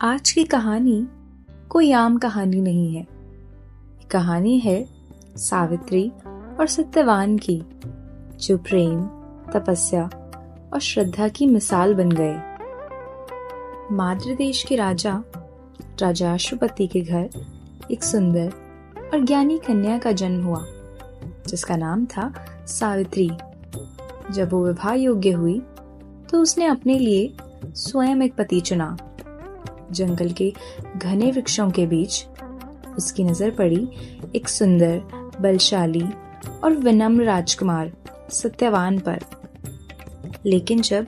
आज की कहानी कोई आम कहानी नहीं है। कहानी है सावित्री और सत्यवान की, जो प्रेम, तपस्या और श्रद्धा की मिसाल बन गए। माद्री देश के राजा अश्वपति के घर एक सुंदर और ज्ञानी कन्या का जन्म हुआ, जिसका नाम था सावित्री। जब वो विवाह योग्य हुई तो उसने अपने लिए स्वयं एक पति चुना। जंगल के घने वृक्षों के बीच उसकी नजर पड़ी एक सुंदर, बलशाली और विनम्र राजकुमार सत्यवान पर। लेकिन जब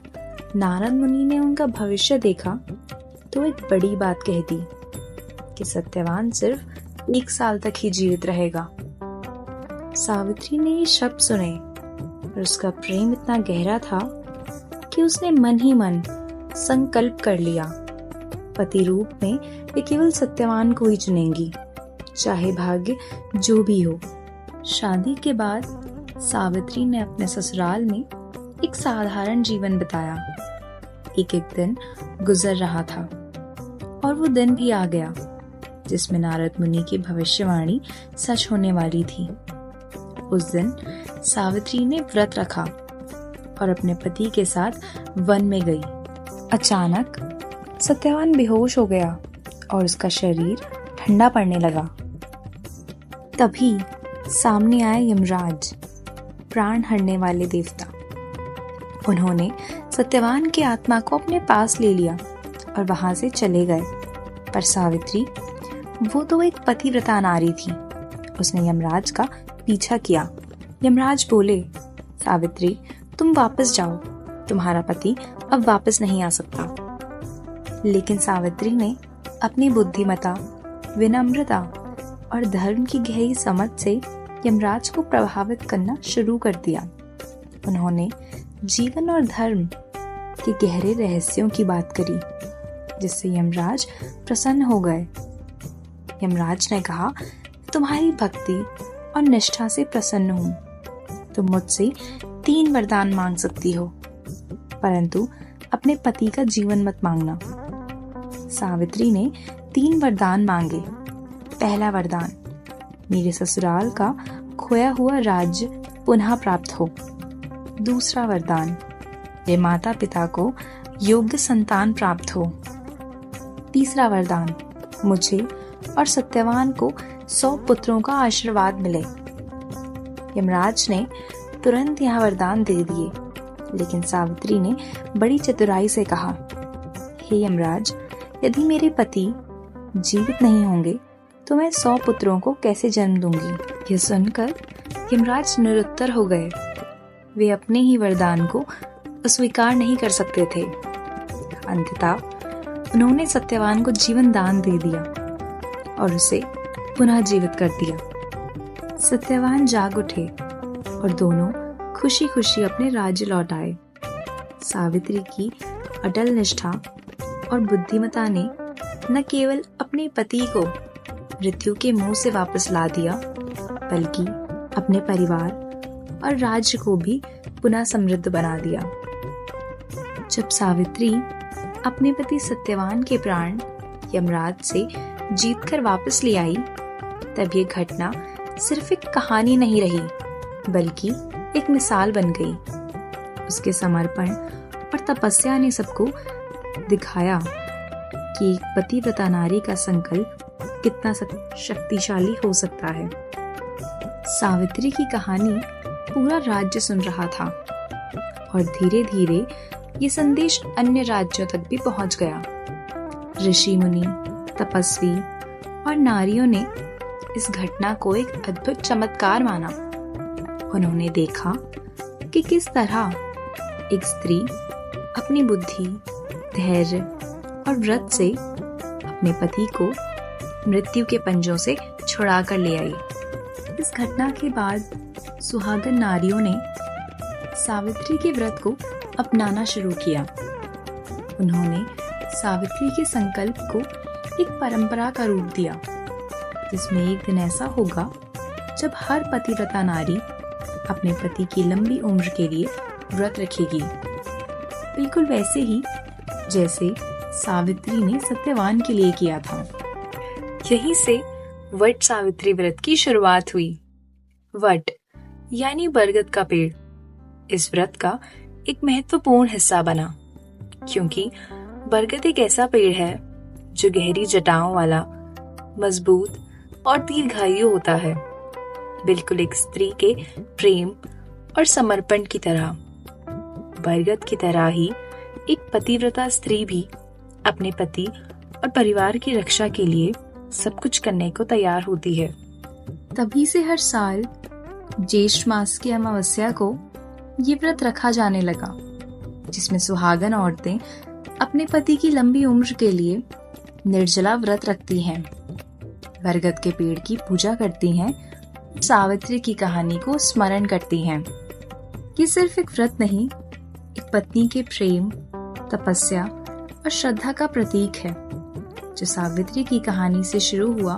नारद मुनि ने उनका भविष्य देखा तो एक बड़ी बात कह दी कि सत्यवान सिर्फ 1 साल तक ही जीवित रहेगा। सावित्री ने ये शब्द सुने और उसका प्रेम इतना गहरा था कि उसने मन ही मन संकल्प कर लिया, पति रूप में वे केवल सत्यवान को ही चुनेंगी, चाहे भाग्य जो भी हो। शादी के बाद सावित्री ने अपने ससुराल में एक साधारण जीवन बिताया। एक दिन गुजर रहा था और वो दिन भी आ गया जिसमें नारद मुनि की भविष्यवाणी सच होने वाली थी। उस दिन सावित्री ने व्रत रखा और अपने पति के साथ वन में गई। अचानक सत्यवान बेहोश हो गया और उसका शरीर ठंडा पड़ने लगा। तभी सामने आए यमराज, प्राण हरने वाले देवता। उन्होंने सत्यवान की आत्मा को अपने पास ले लिया और वहां से चले गए। पर सावित्री, वो तो एक पतिव्रता नारी थी, उसने यमराज का पीछा किया। यमराज बोले, सावित्री, तुम वापस जाओ, तुम्हारा पति अब वापस नहीं आ सकता। लेकिन सावित्री ने अपनी बुद्धिमता, विनम्रता और धर्म की गहरी समझ से यमराज को प्रभावित करना शुरू कर दिया। उन्होंने जीवन और धर्म के गहरे रहस्यों की बात करी, जिससे यमराज प्रसन्न हो गए। यमराज ने कहा, तुम्हारी भक्ति और निष्ठा से प्रसन्न हूं। तुम मुझसे 3 वरदान मांग सकती हो, परंतु अपने पति का जीवन मत मांगना। सावित्री ने 3 वरदान मांगे। पहला वरदान, मेरे ससुराल का खोया हुआ राज्य पुनः प्राप्त हो। दूसरा वरदान, मेरे माता पिता को योग्य संतान प्राप्त हो। तीसरा वरदान, मुझे और सत्यवान को 100 पुत्रों का आशीर्वाद मिले। यमराज ने तुरंत यह वरदान दे दिए, लेकिन सावित्री ने बड़ी चतुराई से कहा, हे यमराज, यदि मेरे पति जीवित नहीं होंगे तो मैं 100 पुत्रों को कैसे जन्म दूंगी। यह सुनकर यमराज निरुत्तर हो गए। वे अपने ही वरदान को अस्वीकार नहीं कर सकते थे। अंततः उन्होंने सत्यवान को जीवन दान दे दिया और उसे पुनः जीवित कर दिया। सत्यवान जाग उठे और दोनों खुशी खुशी अपने राज्य लौट आए। सावित्री की अटल निष्ठा और बुद्धिमता ने न केवल अपने पति को मृत्यु के मुंह से वापस ला दिया, बल्कि अपने परिवार और राज्य को भी पुनः समृद्ध बना दिया। जब सावित्री अपने पति सत्यवान के प्राण यमराज से जीतकर वापस ले आई, तब ये घटना सिर्फ एक कहानी नहीं रही, बल्कि एक मिसाल बन गई। उसके समर्पण और तपस्या ने सबको दिखाया कि एक पतिव्रता नारी का संकल्प कितना शक्तिशाली हो सकता है। सावित्री की कहानी पूरा राज्य सुन रहा था और धीरे धीरे ये संदेश अन्य राज्यों तक भी पहुंच गया। ऋषि मुनि, तपस्वी और नारियों ने इस घटना को एक अद्भुत चमत्कार माना। उन्होंने देखा कि किस तरह एक स्त्री अपनी बुद्धि, धैर्य और व्रत से अपने पति को मृत्यु के पंजों से छुड़ा कर ले आई। इस घटना के बाद सुहागन नारियों ने सावित्री के व्रत को अपनाना शुरू किया। उन्होंने सावित्री के संकल्प को एक परंपरा का रूप दिया, जिसमें एक दिन ऐसा होगा जब हर पतिव्रता नारी अपने पति की लंबी उम्र के लिए व्रत रखेगी। बिल्कुल वैसे ही जैसे सावित्री ने सत्यवान के लिए किया था। यहीं से वट सावित्री व्रत की शुरुआत हुई। वट यानी बरगद का पेड़ इस व्रत का एक महत्वपूर्ण हिस्सा बना, क्योंकि बरगद एक ऐसा पेड़ है जो गहरी जटाओं वाला, मजबूत और दीर्घायु होता है, बिल्कुल एक स्त्री के प्रेम और समर्पण की तरह। बरगद की तरह ही एक पतिव्रता स्त्री भी अपने पति और परिवार की रक्षा के लिए सब कुछ करने को तैयार होती है। तभी से हर साल ज्येष्ठ मास की अमावस्या को ये व्रत रखा जाने लगा, जिसमें सुहागन औरतें अपने पति की लंबी उम्र के लिए निर्जला व्रत रखती हैं, बरगद के पेड़ की पूजा करती हैं, सावित्री की कहानी को स्मरण करती हैं। ये सिर्फ एक व्रत नहीं, एक पत्नी के प्रेम, तपस्या और श्रद्धा का प्रतीक है, जो सावित्री की कहानी से शुरू हुआ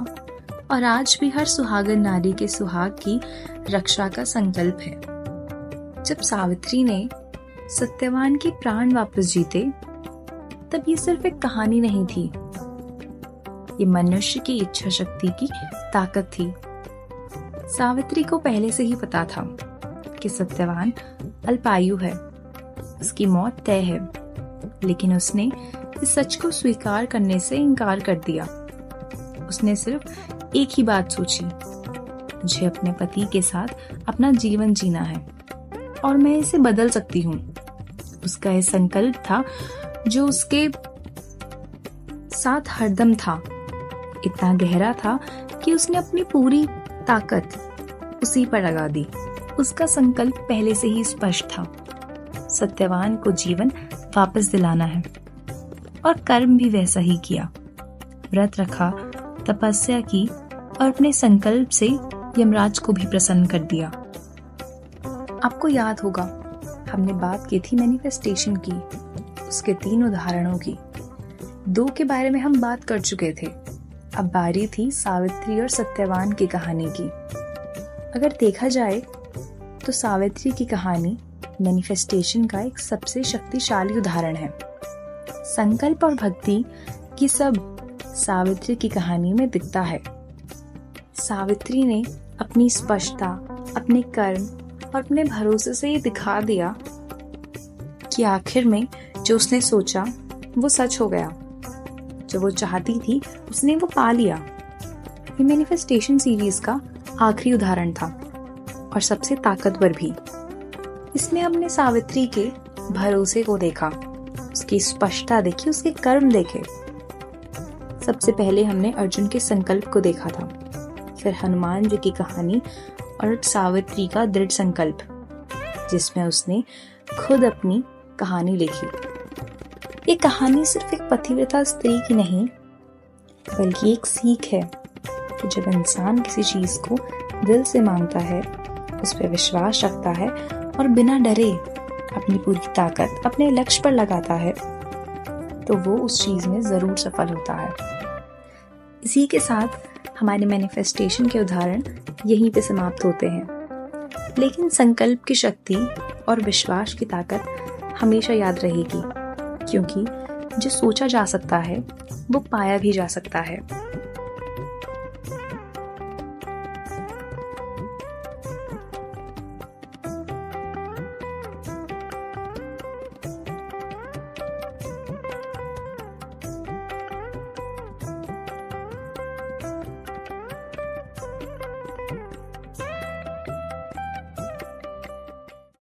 और आज भी हर सुहागन नारी के सुहाग की रक्षा का संकल्प है। जब सावित्री ने सत्यवान के प्राण वापस जीते, तब ये सिर्फ एक कहानी नहीं थी, ये मनुष्य की इच्छा शक्ति की ताकत थी। सावित्री को पहले से ही पता था कि सत्यवान अल्पायु है, उसकी मौत तय है, लेकिन उसने इस सच को स्वीकार करने से इनकार कर दिया। उसने सिर्फ एक ही बात सोची, मुझे अपने पति के साथ अपना जीवन जीना है और मैं इसे बदल सकती हूँ। उसका यह संकल्प था जो उसके साथ हरदम था, इतना गहरा था कि उसने अपनी पूरी ताकत उसी पर लगा दी। उसका संकल्प पहले से ही स्पष्ट था, सत्यवान को जीवन वापस दिलाना है, और कर्म भी वैसा ही किया। व्रत रखा, तपस्या की और अपने संकल्प से यमराज को भी प्रसन्न कर दिया। आपको याद होगा, हमने बात की थी मैनिफेस्टेशन की, उसके 3 उदाहरणों की। 2 के बारे में हम बात कर चुके थे, अब बारी थी सावित्री और सत्यवान की कहानी की। अगर देखा जाए तो सावित्री की कहानी मैनिफेस्टेशन का एक सबसे शक्तिशाली उदाहरण है। संकल्प और भक्ति की सब सावित्री की कहानी में दिखता है। सावित्री ने अपनी स्पष्टता, अपने कर्म और अपने भरोसे से ये दिखा दिया कि आखिर में जो उसने सोचा वो सच हो गया। जो वो चाहती थी उसने वो पा लिया। ये मैनिफेस्टेशन सीरीज का आखिरी उदाहरण था और सबसे ताकतवर भी। इसमें हमने सावित्री के भरोसे को देखा, उसकी स्पष्टता देखी, उसके कर्म देखे। सबसे पहले हमने अर्जुन के संकल्प को देखा था, फिर हनुमान जी की कहानी और सावित्री का दृढ़ संकल्प, जिसमें उसने खुद अपनी कहानी लिखी। ये कहानी सिर्फ एक पतिव्रता स्त्री की नहीं, बल्कि एक सीख है कि जब इंसान किसी चीज को दिल से मांगता है, उस पर विश्वास रखता है और बिना डरे अपनी पूरी ताकत अपने लक्ष्य पर लगाता है, तो वो उस चीज में जरूर सफल होता है। इसी के साथ हमारे मैनिफेस्टेशन के उदाहरण यहीं पे समाप्त होते हैं, लेकिन संकल्प की शक्ति और विश्वास की ताकत हमेशा याद रहेगी, क्योंकि जो सोचा जा सकता है वो पाया भी जा सकता है।